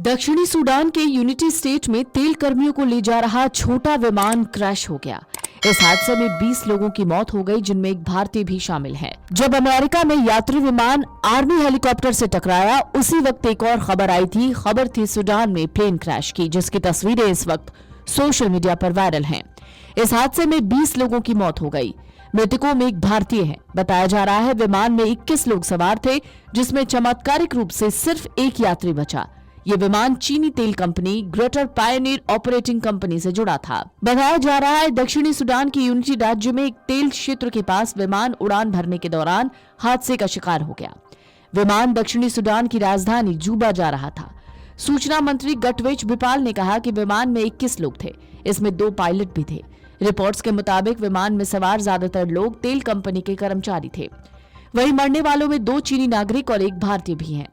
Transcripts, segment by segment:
दक्षिणी सूडान के unity state में तेल कर्मियों को ले जा रहा छोटा विमान क्रैश हो गया। इस हादसे में 20 लोगों की मौत हो गई, जिनमें एक भारतीय भी शामिल है। जब अमेरिका में यात्री विमान आर्मी हेलीकॉप्टर से टकराया, उसी वक्त एक और खबर आई थी। खबर थी सूडान में प्लेन क्रैश की, जिसकी तस्वीरें इस वक्त सोशल मीडिया पर वायरल हैं। इस हादसे में 20 लोगों की मौत हो गई। मृतकों में एक भारतीय है। बताया जा रहा है विमान में 21 लोग सवार थे, जिसमें चमत्कारिक रूप से सिर्फ एक यात्री बचा। ये विमान चीनी तेल company greater Pioneer operating company से जुड़ा था। बताया जा रहा है दक्षिणी सूडान के यूनिटी राज्य में एक तेल क्षेत्र के पास विमान उड़ान भरने के दौरान हादसे का शिकार हो गया। विमान दक्षिणी सूडान की राजधानी जूबा जा रहा था। सूचना मंत्री गटवेच बिपाल ने कहा कि विमान में 21 लोग थे, इसमें 2 पायलट भी थे। रिपोर्ट्स के मुताबिक विमान में सवार ज्यादातर लोग तेल कंपनी के कर्मचारी थे। वहीं मरने वालों में 2 चीनी नागरिक और एक भारतीय भी हैं।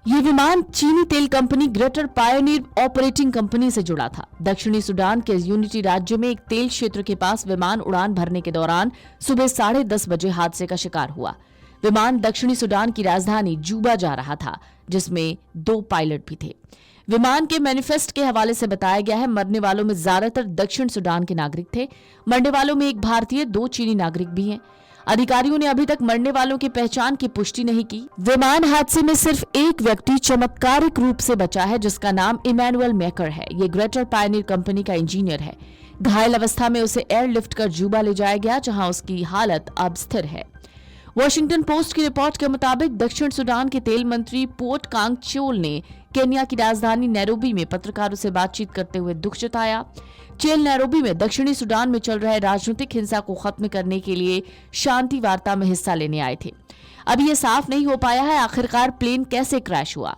ये विमान चीनी तेल company greater Pioneer operating company से जुड़ा था। दक्षिणी सूडान के यूनिटी राज्य में एक तेल क्षेत्र के पास विमान उड़ान भरने के दौरान सुबह 10:30 बजे हादसे का शिकार हुआ। विमान दक्षिणी सूडान की राजधानी जूबा जा रहा था, जिसमें 2 पायलट भी थे। विमान के मैनिफेस्ट के हवाले से बताया गया है मरने वालों में ज्यादातर दक्षिण सूडान के नागरिक थे। मरने वालों में एक भारतीय, 2 चीनी नागरिक भी हैं। अधिकारियों ने अभी तक मरने वालों की पहचान की पुष्टि नहीं की। विमान हादसे में सिर्फ एक व्यक्ति चमत्कारिक रूप से बचा है, जिसका नाम इमैनुअल मेकर है। ये ग्रेटर पायनियर कंपनी का इंजीनियर है। घायल अवस्था में उसे एयरलिफ्ट कर जूबा ले जाया गया, जहां उसकी हालत अब स्थिर है। वॉशिंगटन पोस्ट की रिपोर्ट के मुताबिक दक्षिण सूडान के तेल मंत्री पोर्ट कांग चोल ने केन्या की राजधानी नैरोबी में पत्रकारों से बातचीत करते हुए दुख जताया। चेल नैरोबी में दक्षिणी सूडान में चल रहे राजनीतिक हिंसा को खत्म करने के लिए शांति वार्ता में हिस्सा लेने आए थे। अभी ये साफ नहीं हो पाया है आखिरकार प्लेन कैसे क्रैश हुआ।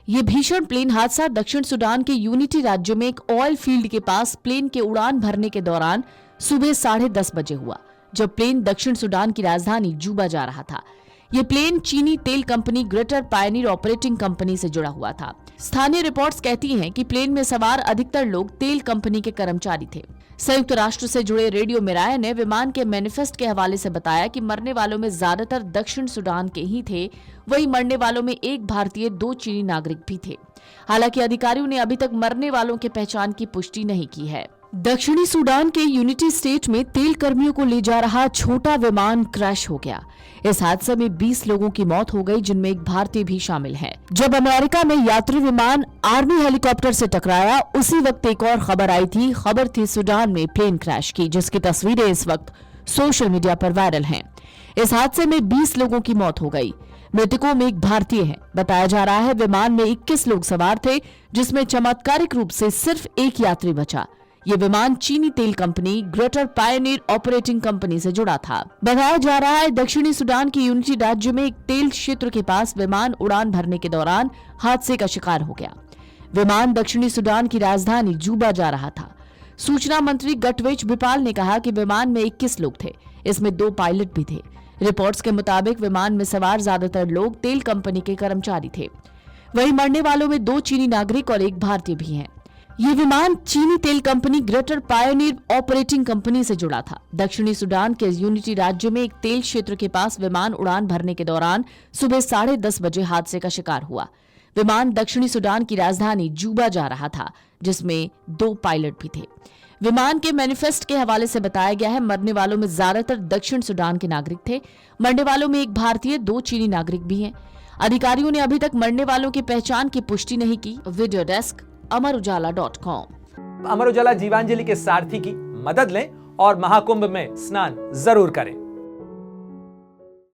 ये भीषण प्लेन हादसा दक्षिण सूडान के यूनिटी राज्य में एक ऑयल फील्ड के पास प्लेन के उड़ान भरने के दौरान सुबह 10:30 बजे हुआ, जब प्लेन दक्षिण सूडान की राजधानी जूबा जा रहा था। ये प्लेन चीनी तेल company greater Pioneer operating company से जुड़ा हुआ था। स्थानीय रिपोर्ट्स कहती हैं कि प्लेन में सवार अधिकतर लोग तेल कंपनी के कर्मचारी थे। संयुक्त राष्ट्र से जुड़े रेडियो मिराय ने विमान के मैनिफेस्ट के हवाले से बताया कि मरने वालों में ज्यादातर दक्षिण सूडान के ही थे। वहीं मरने वालों में एक भारतीय, 2 चीनी नागरिक भी थे। हालांकि अधिकारियों ने अभी तक मरने वालों की पहचान की पुष्टि नहीं की है। दक्षिणी सूडान के यूनिटी स्टेट में तेल कर्मियों को ले जा रहा छोटा विमान क्रैश हो गया। इस हादसे में 20 लोगों की मौत हो गई, जिनमें एक भारतीय भी शामिल है। जब अमेरिका में यात्री विमान आर्मी हेलीकॉप्टर से टकराया, उसी वक्त एक और खबर आई थी। खबर थी सूडान में प्लेन क्रैश की, जिसकी तस्वीरें इस वक्त सोशल मीडिया पर वायरल हैं। इस हादसे में 20 लोगों की मौत हो गई। मृतकों में एक भारतीय है। बताया जा रहा है विमान में 21 लोग सवार थे, जिसमें चमत्कारिक रूप से सिर्फ एक यात्री बचा। ये विमान चीनी तेल company greater Pioneer operating company से जुड़ा था। बताया जा रहा है दक्षिणी सूडान के यूनिटी राज्य में एक तेल क्षेत्र के पास विमान उड़ान भरने के दौरान हादसे का शिकार हो गया। विमान दक्षिणी सूडान की राजधानी जूबा जा रहा था। सूचना मंत्री गटवेच बिपाल ने कहा कि विमान में 21 लोग थे, इसमें 2 पायलट भी थे। रिपोर्ट्स के मुताबिक विमान में सवार ज्यादातर लोग तेल कंपनी के कर्मचारी थे। वहीं मरने वालों में 2 चीनी नागरिक और एक भारतीय भी हैं। ये विमान चीनी तेल company greater Pioneer operating company से जुड़ा था। दक्षिणी सूडान के यूनिटी राज्य में एक तेल क्षेत्र के पास विमान उड़ान भरने के दौरान सुबह 10:30 बजे हादसे का शिकार हुआ। विमान दक्षिणी सूडान की राजधानी जूबा जा रहा था, जिसमें 2 पायलट भी थे। विमान के मैनिफेस्ट के हवाले से बताया गया है मरने वालों में ज्यादातर दक्षिण सूडान के नागरिक थे। मरने वालों में एक भारतीय, 2 चीनी नागरिक भी हैं। अधिकारियों ने अभी तक मरने वालों की पहचान की पुष्टि नहीं की। Video desk amarujala.com। Amar Ujala Jeevanjali के सारथी की मदद लें और महाकुंभ में स्नान जरूर करें।